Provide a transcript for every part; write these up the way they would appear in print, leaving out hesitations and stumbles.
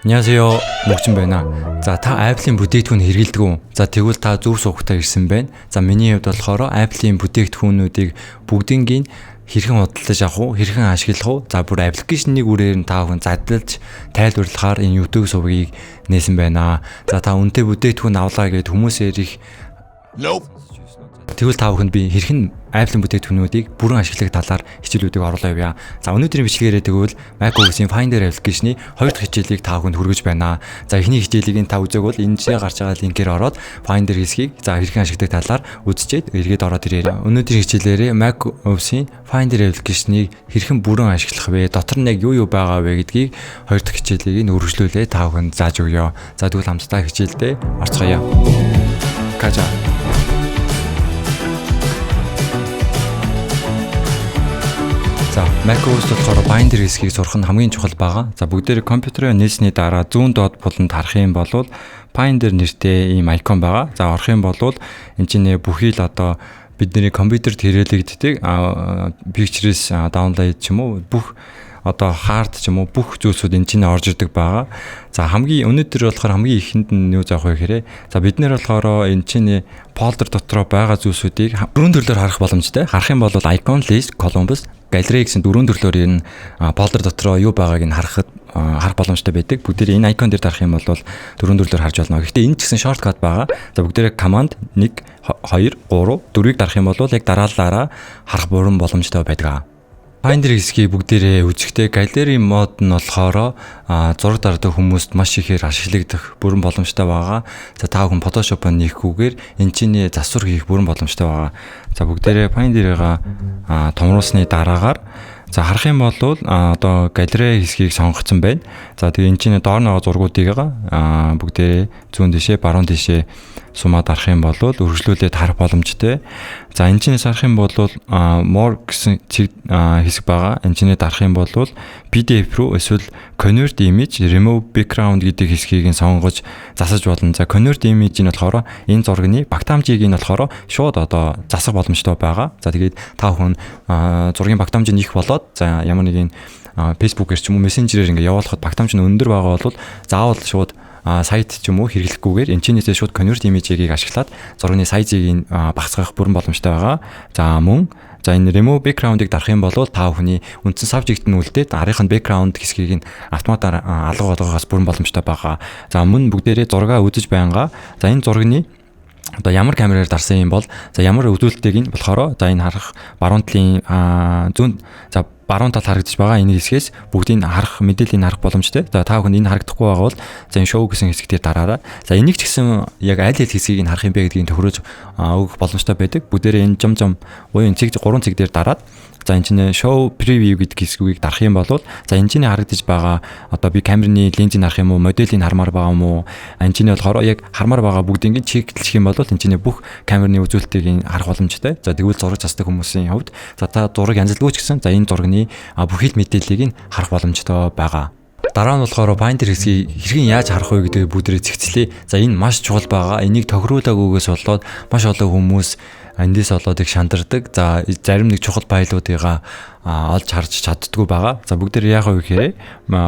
안녕하세요. 목чин байна. За та Apple-ийн бүтээгдэхүүн хэрэглэдэг үү? За тэгвэл та зөв суугатаа ирсэн байна. За миний хувьд болохоор Apple-ийн бүтээгдэхүүнүүдийг бүгднийг хэрхэн худалдаж авах уу, хэрхэн ашиглах уу? За бүр аппликейшнийг үрээр нь та бүхэн задлж тайлбарлахаар энэ YouTube сувгийг нээсэн байна. За та үнэтэй бүтээгдэхүүн авлаа гэд хүмүүсээр их тэгвэл та бүхэнд би хэрхэн Apple-ийн бүтээгдэхүүнүүдийг бүрэн ашиглах талаар хичээлүүдийг оруулаа явъя. За өнөөдрийн бичлэгээрээ тэгвэл macOS-ийн Finder аппликейшны 2 дахь хичээлийг та бүхэнд хүргэж байна. За эхний хичээлийг та үзег бол энэ жишээ гарч байгаа линкээр ороод Finder хэсгийг за хэрхэн ашигладаг талаар үзчихэд эргээд ороод ирээрэй. Өнөөдрийн хичээлээрээ macOS-ийн Finder аппликейшнийг хэрхэн бүрэн ашиглах вэ? Дотор нь яг юу байгаа вэ гэдгийг 2 дахь хичээлийг үргэлжлүүлээ та бүхэнд зааж өгье. За тэгвэл хамтдаа хичээлдээ орцгоё. Кажа За macOS болохоор Finder хэсгийг сурах нь хамгийн чухал байгаа. За бүгдээрээ компьютероо нээсний дараа зүүн доод буланд харах юм бол Finder нэртэй ийм айкон байгаа. За орох юм бол энэ чинь бүхий л одоо бидний компьютерт хэрэглэгддэг pictures download ч юм уу бүх одоо хард ч юм уу бүх зүйлсүүд энэ чинь орж ирдэг байгаа. За хамгийн өнөөдөр болохоор хамгийн ихэнд нь юу заах вэ гэхээр за бид нэр болохоор энэ чинь folder дотроо байгаа зүйлсүүдийг дөрвөн төрлөөр харах боломжтой. Харах юм бол icon, list, columns, gallery гэсэн дөрвөн төрлөөр энэ folder дотроо юу байгааг нь харах боломжтой байдаг. Бүгдээ энэ icon дээр дарах юм бол дөрвөн төрлөөр харж болно. Гэхдээ энэ ч гэсэн shortcut байгаа. За бүгдээ command 1 2 3 4-ийг дарах юм бол яг дараалалаараа харах бүрэн боломжтой байдаг. Finder хэсгийг бүгдээрээ үзэхдээ галерей мод нь болохоор зураг дараадаг хүмүүст маш ихээр ашиглагдах бүрэн боломжтой байгаа. За та бүхэн Photoshop-ыг нэхгүйгээр эн чинь засвар хийх бүрэн боломжтой байгаа. За бүгдээрээ Finder-ыг томруулсны дараагаар за харах юм бол одоо галерей хэсгийг сонгогдсон байна. За тэгээ эн чинь доор нэг зургуудыг бүгдээрээ зүүн тишээ, баруун тишээ сумаад арах юм бол үргэлжлүүлээд харах боломжтой. За энэ чинээс харах юм бол more гэсэн хэсэг байгаа. Энэ чинээ дарах юм бол PDF руу эсвэл convert image, remove background гэдэг хэсгийг сонгож засаж болно. За convert image нь болохоор энэ зургийн багтаамжийг нь болохоор шууд одоо засах боломжтой байгаа. За тэгээд та бүхэн зургийн багтаамж нь их болоод за ямар нэгэн Facebook-ээр ч юм уу Messenger-ээр ингээ явуулахад багтаамж нь өндөр байгаа бол заавал шууд сайт ч юм уу хэрэглэхгүйгээр энэ чинээсээ шууд convert image-ийг ашиглаад зургийн сайзыг багасгах бүрэн боломжтой байгаа. За мөн за энэ remove background-ыг дарах юм бол та бүхний үндсэн subject нь үлдээд арийнх нь background хэсгийг автоматар алга болгохоос бүрэн боломжтой байгаа. За мөн бүгдээрээ зураг үзэж байгаа. За энэ зургийн одоо ямар камераар дарсан юм бол за ямар үзүүлэлтийг нь болохоор за энэ харах баруун талын зүүн за баруун тал харагдаж байгаа энэ хэсгээс бүгдийг харах мэдээллийг харах боломжтой. За та бүхэнд энэ харагдахгүй байгаа бол за энэ show гэсэн хэсгээр дараарай. За энийг ч гэсэн яг аль хэсгийг нь харах юм бэ гэдгийг тохирож өгөх боломжтой байдаг. Бүгдээрээ энэ жом буюу энэ цэг 3 цэг дээр дараад за энэ чинь show preview гэдэг хэсгийг дарах юм бол за энэ чинь харагдаж байгаа одоо би камерны линзийг харах юм уу, моделийг хармаар байгаа юм уу? Энэ чинь болохоор яг хармаар байгаа бүгдийг чеклэх юм бол энэ чинь бүх камерны үзүүлэлтийг харах боломжтой. За тэгвэл зураг засдаг хүмүүсийн хувьд за та зураг янзлгүй ч гэсэн за энэ зургийн бүхий л мэдээллийг харах боломжтой байгаа. Дараа нь болохоор Finder хэсгийг хэрхэн яаж харах вэ гэдэг бүдрээ зэгцлээ. За энэ маш чухал байгаа. Энийг тохируулаагүйгээс болоод маш олон хүмүүс эндээс болоод их шандардаг. За зарим нэг чухал файлуудыг олж харж чаддгүй байгаа. За бүгдээр яах вэ гэхээр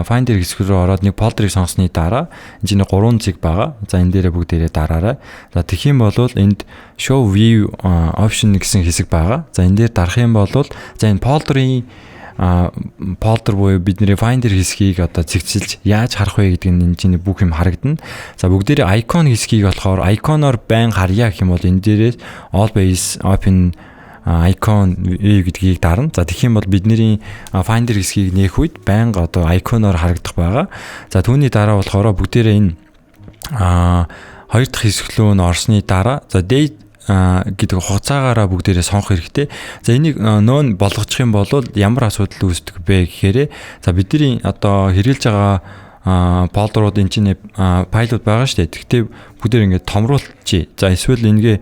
Finder хэсэг рүү ороод нэг фолдерыг сонгосны дараа энэ чинь 3 зэг байгаа. За энэ дээрээ бүгдээрээ дараарай. За тэгэх юм бол энд show view option гэсэн хэсэг байгаа. За энэ дээр дарах юм бол за энэ фолдерын folder буюу бидний Finder хэсгийг одоо цэгцэлж яаж харах вэ гэдэг нь энэ чинь бүх юм харагдана. За бүгдээрээ icon хэсгийг болохоор icon-оор байн харьяа гэх юм бол энэ дээрээс always open icon view гэдгийг дарна. За тэгэх юм бол бидний Finder хэсгийг нээх үед байн одоо icon-оор харагдах байгаа. За түүний дараа болохоор бүгдээрээ энэ хоёр дахь хэсэг рүү орсны дараа за date гэдэг хугацаагаараа бүгдээрээ сонгох хэрэгтэй. За энийг нөөн болгочих юм бол ямар асуудал үүсдэг бэ гэхээр за бидний одоо хэрэгжилж байгаа фолдерууд энэ чинь файлууд байгаа шүү дээ. Гэхдээ бүгдээр ингээд томруулчих. За эсвэл энэгээ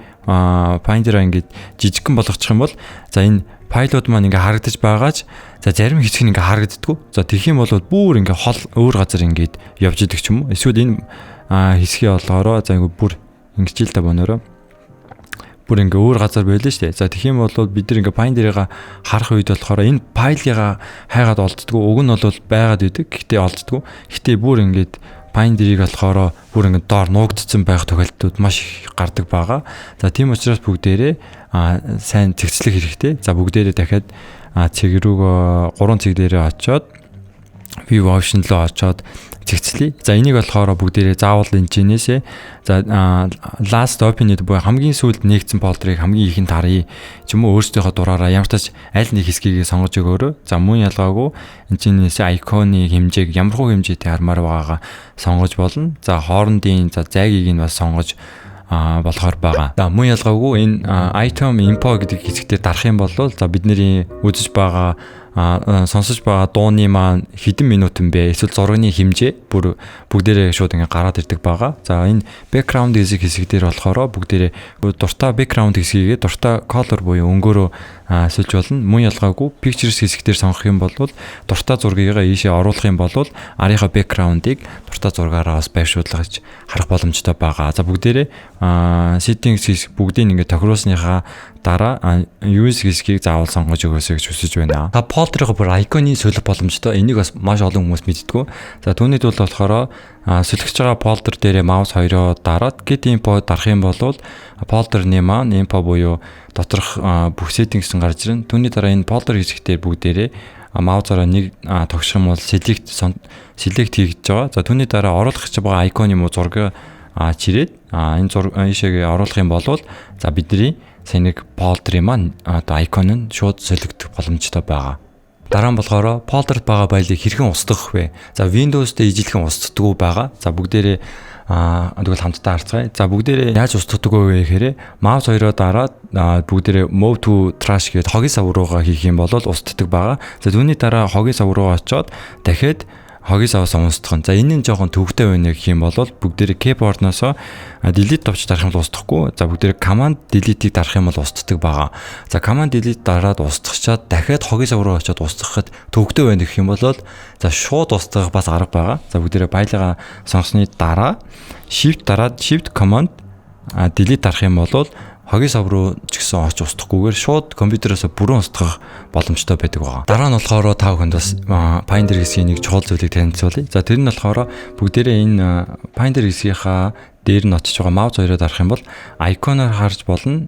Finder-аа ингээд жижигхэн болгочих юм бол за энэ файлууд маань ингээ харагдаж байгаач за зарим хэсэг нь ингээ харагддаггүй. За тэгэх юм бол бүр ингээ хол өөр газар ингээд явж идэг ч юм уу. Эсвэл энэ хэсгийг олгоороо за ингээ бүр ингэж л та бонороо бүр ингээ өөр газар байлаа шүү дээ. За тэгэх юм бол бид нар ингээ Finder-ыг харах үед болохоор энэ файлыг хайгаад олддгоо. Уг нь бол байгаад идэг. Гэхдээ олддгоо. Гэхдээ бүр ингээд Palantir-ийг болохоор бүр ингээд доор нуугдсан байх тохиолдлууд маш их гардаг байгаа. За тийм учраас бүгдээрээ сайн цэгцлэх хэрэгтэй. За бүгдээрээ дахиад цэг рүү 3 цэг дээрээ очиод view option руу очиод цэгцлэе. За энийг болохоор бүгдээрээ заавал энэчнээсээ за last open-ed буюу хамгийн сүүлд нэгдсэн фолдерыг хамгийн ихэнд харъя. Ч юм уу өөрсдийнхөө дураараа ямар ч тач аль нэг хэсгийг сонгож өгөөрэй. За мөн ялгаагүй энэчнээсээ icon-ы хэмжээг ямар хуу хэмжээтэй хармаар байгаагаа сонгож болно. За хоорондын за зайгийг нь бас сонгож болохоор байгаа. За мөн ялгаагүй энэ item info гэдэг хэсэгтээ дарах юм бол за бидний үзэж байгаа сонсож байгаа дууны маань хэдэн минутын бэ? Эсвэл зургийн хэмжээ бүр бүгдээрээ шууд ингээ гараад ирдэг байгаа. За энэ background хэсэг дээр болохоор бүгдээрээ дуртай background хэсгийгээ дуртай color буюу өнгөөрөө сэлж болно. Мөн ялгаагүй pictures хэсэг дээр сонгох юм бол дуртай зургийгаа ийшээ оруулах юм бол арийнхаа background-ыг дуртай зургаараа бас байршуулгаж харах боломжтой байгаа. За бүгдээрээ settings хэсэг бүгдийг ингээ тохируулсныхаа дараа use хэсгийг заавал сонгож өгөөсэй гэж хүсэж байна. Та folder-ыг бүр icon-ы солих боломжтой. Энийг бас маш олон хүмүүс мэддэг. За түүнийд болохоор солихж байгаа folder дээрээ mouse хоёроо дараад get info дарах юм бол folder-ны маань info буюу доторх бүх settings гарч ирнэ. Түүний дараа энэ folder хэсэгтээ бүгдээрээ маузаараа нэг тогших юм бол select хийж байгаа. За түүний дараа оруулах гэж байгаа icon юм уу зураг чирээд энэ зураг ийшээгээ оруулах юм бол за бидний сэнэг folder-ийн маань одоо icon нь шууд солигдох боломжтой байгаа. Дараа нь болохоор folder-т байгаа файлыг хэрхэн устгах вэ? За Windows-тэй ижилхэн устдаггүй байгаа. За бүгдээрээ тэгвэл хамтдаа харцгаая. За бүгдээрээ яаж устдаггүй вэ гэхээр mouse хоёроо дараад бүгдээрээ move to trash гэдэг хогийн сав руугаа хийх юм бол устддаг байгаа. За түүний дараа хогийн сав руу очиод дахиад хогийн саваас унсдах. За энэ нь жоохон төвөгтэй байна гэх юм бол бүгдээрээ keyboard-ноосоо delete товч дарах юм бол устдахгүй. За бүгдээрээ command delete-ийг дарах юм бол устддаг байгаа. За command delete дараад устгачаад дахиад хогийн сав руу очиод устгахад төвөгтэй байна гэх юм бол за шууд устгах бас арга байгаа. За бүгдээрээ файлаа сонгосны дараа shift дараад shift command delete дарах юм бол хогийн сав руу ч гэсэн очиж устгахгүйгээр шууд компьютероос бүрэн устгах боломжтой байдаг байгаа. Дараа нь болохоор та бүхэнд бас Palantir хэсгийн нэг чухал зүйлийг танилцуулъя. За тэр нь болохоор бүгдээрээ энэ Palantir хэсгийнхаа дээр нь очиж байгаа mouse хоёроо дарах юм бол icon-оор харж болно.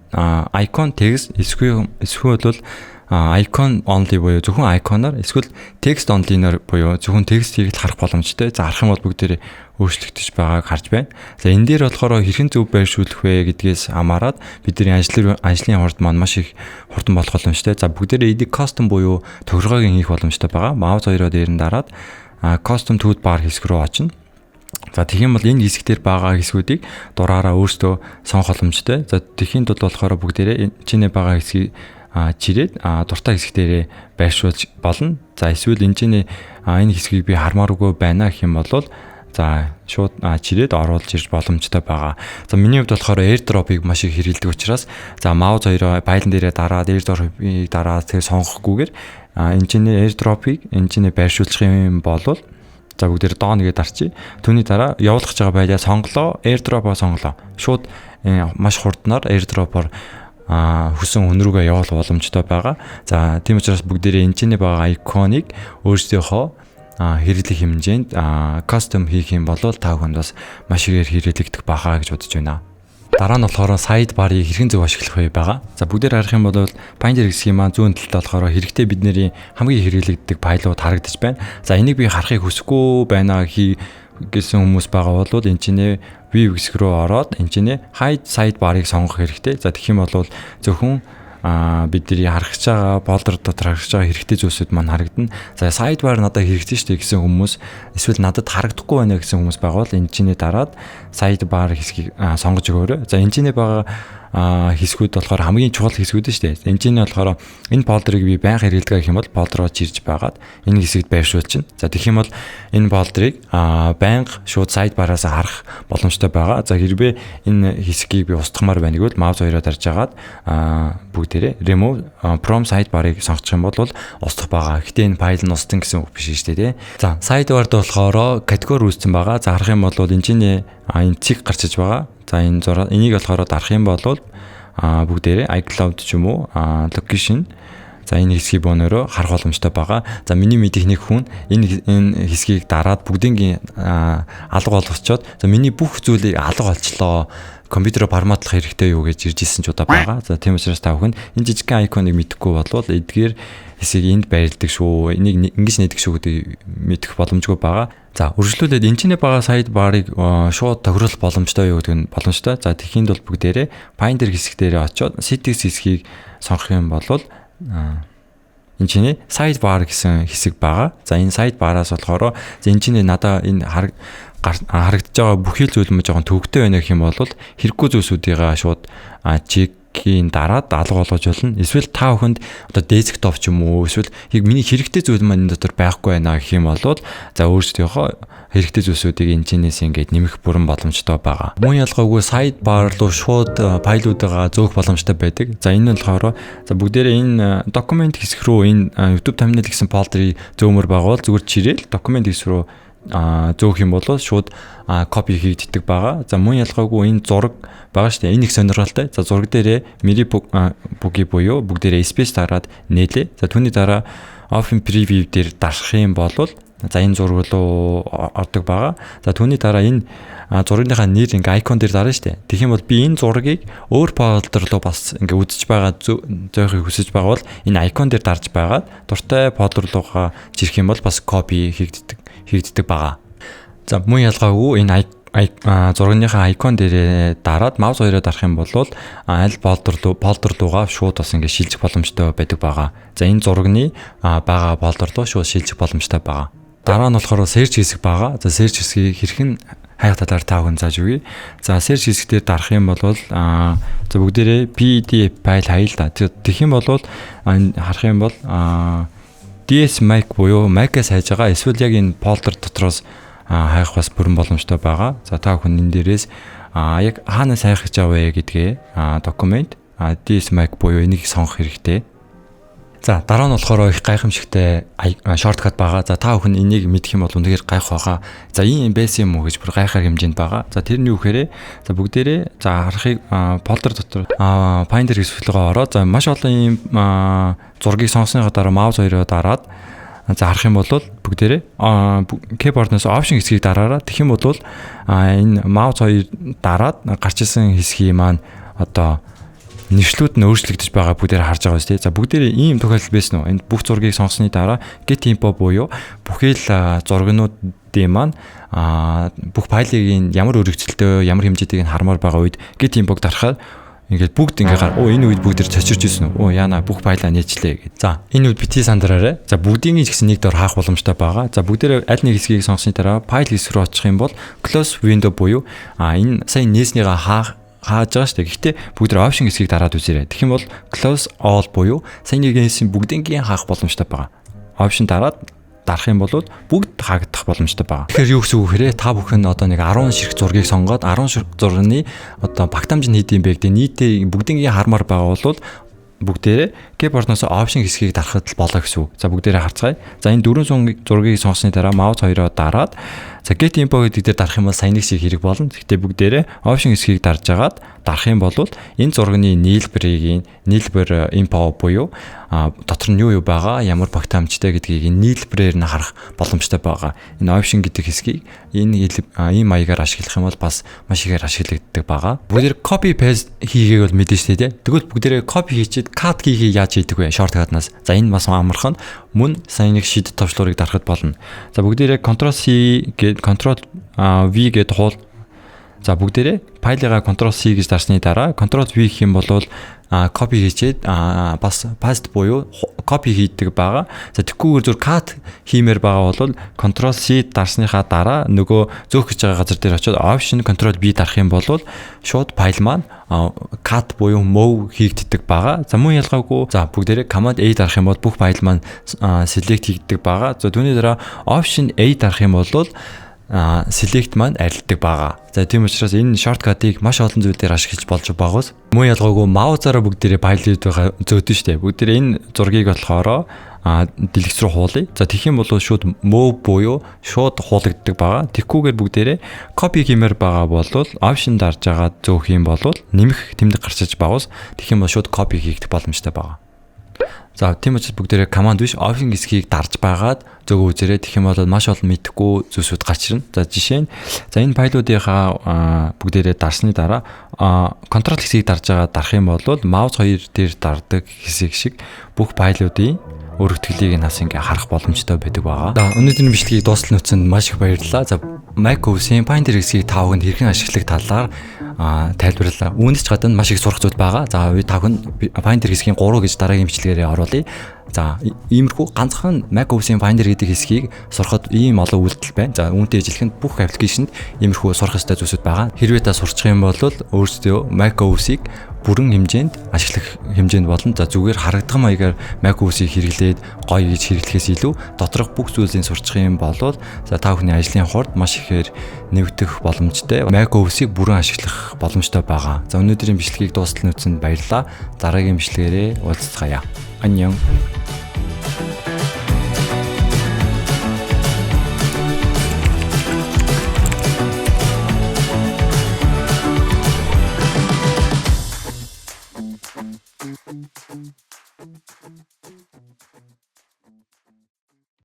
Icon text эсвэл бол icon only буюу зөвхөн icon-оор эсвэл text only-ноор буюу зөвхөн текстийг л харах боломжтой. За харах юм бол бүгдээрээ өөрчлөгдөж байгааг харж байна. За энэ дээр болохоор хэрхэн зөв байршуулах вэ гэдгээс хамаарат бидний ажлын хурд маань маш их хурдан болох боломжтой. За бүгдээрээ edit custom буюу тохиргоог хийх боломжтой байгаа. Mouse хоёроо дээр нь дараад custom toolbar хэсэг рүү очино. За тэгэх юм бол энэ хэсгээр байгаа хэсгүүдийг дураараа өөртөө сонгох боломжтой. За тэхийн тулд болохоор бүгдээрээ чинээ байгаа хэсгийг чирээд дуртай хэсэг дээрээ байршуулж болно. За эсвэл энэ хэсгийг би хармааргүй байна гэх юм бол за шууд чирээд оруулж ирж боломжтой байгаа. За миний хувьд болохоор AirDrop-ыг маш их хэрэглэдэг учраас за mouse хоёроо файлн дээрээ дараад AirDrop-ыг дараад тэг сонгохгүйгээр AirDrop-ыг байршуулчих юм бол за бүгдээр down гэдээ дарчи. Түүний дараа явуулах гэж байгаа байлаа сонголоо, AirDrop-аа сонголоо. Шууд маш хурднаар AirDrop-оор хүсэн хүн рүүгээ явуулах боломжтой байгаа. За тийм учраас бүгдээрээ энэ байгаа icon-ыг өөрсдийнхөө хэрэглэх хэмжээнд custom хийх юм бол та бүхэнд бас маш ихээр хэрэглэгдэх бахаа гэж бодож байна. Дараа нь болохоор sidebar-ыг хэрхэн зөв ашиглах вэ байгаа. За бүгдээр харах юм бол Palantir хэсгийн маань зүүн талд болохоор хэрэгтэй бидний хамгийн хэрэглэгддэг файлууд харагдаж байна. За энийг би харахыг хүсэхгүй байна гэсэн хүмүүс байгаа бол энэ view хэсэг рүү ороод энэ hide sidebar-ыг сонгох хэрэгтэй. За тэгэх юм бол зөвхөн бидний харах байгаа folder дотор харах байгаа хэрэгтэй зүйлсүүд маань харагдана. За sidebar надад хэрэгтэй шүү дээ гэсэн хүмүүс эсвэл надад харагдахгүй байна гэсэн хүмүүс байгаа бол энэ дараад sidebar хэсгийг сонгож өгөөрэй. За энэ байгаа хэсгүүд болохоор хамгийн чухал хэсгүүд шүү дээ. Энэ болохоор энэ folder-ыг би байнга хэрэглэдэг гэх юм бол folder-оо чирж байгаад энэ хэсэгт байршуулчихна. За тэгэх юм бол энэ folder-ыг байнга шууд sidebar-аас харах боломжтой байгаа. За хэрвээ энэ хэсгийг би устгахмаар байна гэвэл mouse хоёроо дарж агаад бүгдээрээ remove from sidebar-ыг сонгочих юм бол устгах байгаа. Гэтэ энэ файл нь устсан гэсэн үг биш шүү дээ. За sidebar-д болохоор категори үүссэн байгаа. За харах юм бол энэ цэг гарч иж байгаа. За энийг болохоор дарах юм бол бүгдээрээ iCloud ч юм уу location. За энэ хэсгийг бөөнөрөө харах боломжтой байгаа. За миний мэдих нэг хүн энэ хэсгийг дараад бүгдийн алга болгочоод за миний бүх зүйлийг алга болчлоо. Компьютероор форматлах хэрэгтэй юу гэж ирж исэн ч удаа байгаа. За тийм учраас та бүхэн энэ жижигхэн айконыг мэдэхгүй болвол эдгээр хэсгийг энд байрладаг шүү. Энийг ингэж нээдэг шүү гэдэг мэдэх боломжгүй байгаа. За үргэлжлүүлээд энэчнээ байгаа сайд барыг шууд тохируулах боломжтой юу гэдэг нь боломжтой. За тэхийн тулд бүгдээрээ Finder хэсэг дээрээ очиод Settings хэсгийг сонгох юм бол энэ чиний сайд бар гэсэн хэсэг байгаа. За энэ сайд бараас болохоор энэ чиний надаа энэ харагдаж байгаа бүхий зүйл мөн жоохон төвөгтэй байна гэх юм бол хэрэггүй зүйлсүүдийг шууд чекийн дараад алга болгож болно. Эсвэл та бүхэнд одоо десктоп ч юм уу эсвэл яг миний хэрэгтэй зүйл маань энэ дотор байхгүй байна гэх юм бол за өөрсдийнхөө хэрэгтэй зүйлсүүдийг энэ чинээс ингээд нэмэх бүрэн боломжтой байгаа. Мөн ялгаагүй сайд бар руу шууд файлуудаа зөөх боломжтой байдаг. За энэ нь болохоор за бүгдээрээ энэ документ хэсэг рүү энэ YouTube thumbnail гэсэн фолдерыг зөөмөр байгуул зүгээр чирээл документ хэсэг рүү зөөх юм бол шууд копи хийгддэг байгаа. За мөн ялгаагүй энэ зураг байгаа шүү дээ. Энэ их сонирхолтой. За зураг дээрээ Miri Book буюу бүгдээрээ space дараад нээлээ. За түүний дараа Open Preview дээр дарах юм бол за энэ зураг руу ордог байгаа. За түүний дараа энэ зургийнхаа нэр ингээ icon дээр дарна шүү дээ. Тэгэх юм бол би энэ зургийг өөр фолдер руу бас ингээ үзэж байгаа зөөхийг хүсэж байгаа бол энэ icon дээр дарж байгаад дуртай фолдер руугаа чирэх юм бол бас копи хийгддэг байгаа. За мөн ялгаагүй энэ зургийнхаа icon дээрээ дараад маус хоёроо дарах юм бол аль фолдер руугаа шууд бас ингэ шилжих боломжтой байдаг байгаа. За энэ зургийн байгаа фолдер руу шууд шилжих боломжтой байгаа. Дараа нь болохоор search хэсэг байгаа. За search хэсгийг хэрхэн хайх талаар та бүхэн зааж өгье. За search хэсэг дээр дарах юм бол за бүгдээрээ PDF файл хаяа л да. Тэгэх юм бол харах юм бол DS Mac буюу Mac-аас хайж байгаа эсвэл яг энэ фолдер дотроос хайх бас бүрэн боломжтой байгаа. За та бүхэн энэ дээрээс яг хаанаас хайх гэж авъя гэдгээ документ DS Mac буюу энийг сонгох хэрэгтэй. За дараа нь болохоор их гайхамшигтай шорткат байгаа. За та бүхэн энийг мэдэх юм бол үнэхээр гайх байгаа. За ийм байсан юм уу гэж бүр гайхаар хэмжээнд байгаа. За тэрний үхээр за бүгдээрээ за харахыг фолдер дотор Finder хэсгээр ороод за маш олон ийм зургийг сонгосныхаа дараа маус хоёроо дараад за харах юм бол бүгдээрээ keyboard-наас option хэсгийг дараараа тэгэх юм бол энэ маус хоёр дараад гарч исэн хэсгийн маань одоо нэвшлүүд нь өөрчлөгдөж байгаа бүгдээр харж байгаа шүү дээ. За бүгдээр ийм тохиолдол байсан уу? Энд бүх зургийг сонгосны дараа get info буюу бүхий л зургнуудын маань бүх файлыг ямар өргөжлөлтөө ямар хэмжээтэйг хармаар байгаа үед get info-г дарахаар ингээд бүгд ингээ энэ үед бүгдээр цочирч ирсэн үү? Яана бүх файлаа нээчлээ гэж. За энэ үед бити сандраарай. За бүгдийн гэсэн нэг дор хаах боломжтой байгаа. За бүгдээр аль нэг хэсгийг сонгосны дараа файл хэсэг рүү очих юм бол close window буюу энэ сайн нээснийгаа хааж байгаа шүү дээ. Гэхдээ бүгд option хэсгийг дараад үзээрэй. Тэгэх юм бол close all буюу сайн нэгнээс бүгднийг хаах боломжтой байгаа. Option дараад дарах юм бол бүгд хаагдах боломжтой байгаа. Тэгэхээр юу гэсэн үг вэ? Та бүхэн одоо нэг 10 ширхэг зургийг сонгоод 10 зургийн одоо багтаамж нь хэд юм бэ гэдэг нийтээ бүгднийг хармаар байгаа бол бүгдээрээ keyboard-наас option хэсгийг дарахад болоо гэсэн үг. За бүгдээрээ харцгаая. За энэ дөрвөн зургийг сонгосны дараа маус хоёроо дараад за get info гэдэг дээр дарах юм бол саяны шиг хэрэг болно. Гэхдээ бүгдээрээ option хэсгийг дарж агаад дарах юм бол энэ зургийн нийлбэр info буюу дотор нь юу байгаа, ямар багтаамжтай гэдгийг нийлбэрээр нь харах боломжтой байгаа. Энэ option гэдэг хэсгийг ийм маягаар ашиглах юм бол бас маш ихээр ашиглагддаг байгаа. Бүгдээр copy paste хийгээг бол мэдэн штэ тий. Тэгвэл бүгдээрээ copy хийчихэд cut хийгээ яаж хийдэг вэ? Shortcut-наас. За энэ бас амархан мөн саяны шид товчлуурыг дарахад болно. За бүгдээрээ Ctrl C гээд Ctrl V гээд за бүгдээрээ файлыгаа Ctrl C гэж дарсны дараа Ctrl V гэх юм бол copy хийчихэд бас paste буюу copy хийдэг байгаа. За тэгхгүйгээр зөв cut хиймээр байгаа бол Ctrl C дарсныхаа дараа нөгөө зөөх гэж байгаа газар дээр очиод option Ctrl V дарах юм бол шууд файл маань cut буюу move хийгддэг байгаа. За мөн ялгаагүй за бүгдээрээ command A дарах юм бол бүх файл маань select хийгддэг байгаа. За түүний дараа option A дарах юм бол select маань арилдаг байгаа. За тийм учраас энэ shortcut-ыг маш олон зүйл дээр ашиглаж болж байгаас мөн ялгаагүй маусаараа бүгдээрээ файлуудаа зөөдөн штэ. Бүгдээрээ энэ зургийг болохоор дэлгэц рүү хуулъя. За тэгэх юм бол шууд move буюу шууд хуулагддаг байгаа. Тэгхгүйгээр бүгдээрээ copy хиймээр байгаа бол option дарж байгаа зөөх юм бол нэмэх тэмдэг гарчиж байгаас тэгэх юм бол шууд copy хийх боломжтой байгаа. За тийм учраас бүгдээрээ команд биш оффинг хэсгийг дарж байгаад зөөгөө үзээрэй. Тэгэх юм бол маш олон мэдэхгүй зүйлсүүд гарч ирнэ. За жишээ нь за энэ файлуудынхаа бүгдээрээ дарсны дараа контрол хэсгийг дарж байгаа дарах юм бол маус 2 дээр дардаг хэсэг шиг бүх файлуудын өргөтгөлийг нас ингээ харах боломжтой байдаг байгаа. За өнөөдрийн бичлэгийг дуустал нөөцөнд маш их баярлалаа. За Mac OS-ийн Finder хэсгийг та бүхэнд хэрхэн ашиглах талаар тайлбарлалаа. Үүнээс ч гадна маш их сурах зүйл байгаа. За та бүхэн Finder хэсгийн 3 гэж дараагийн бичлэгээрээ оруулъя. За иймэрхүү ганцхан Mac OS-ийн Finder гэдэг хэсгийг сурахад ийм олон үйлдэл байна. За үүнтэй ижилхэн бүх аппликейшнд иймэрхүү сурах ёстой зүйлсүүд байгаа. Хэрвээ та сурчих юм бол өөрсдөө Mac OS-ийг бүрэн хэмжээнд ашиглах хэмжээнд болно. За зүгээр харагдах маягаар Mac OS-ийг хэрэглээд гоё гэж хэрэглэхээс илүү доторх бүх зүйлийг сурчих юм бол за та бүхний ажлын хурд маш ихээр нэвтэх боломжтой. Mac OS-ийг бүрэн ашиглах боломжтой байгаа. За өнөөдрийн бичлэгийг дуустал нөөцөнд баярлалаа. Дараагийн бичлэгээрээ уулзцгаая. Аньян.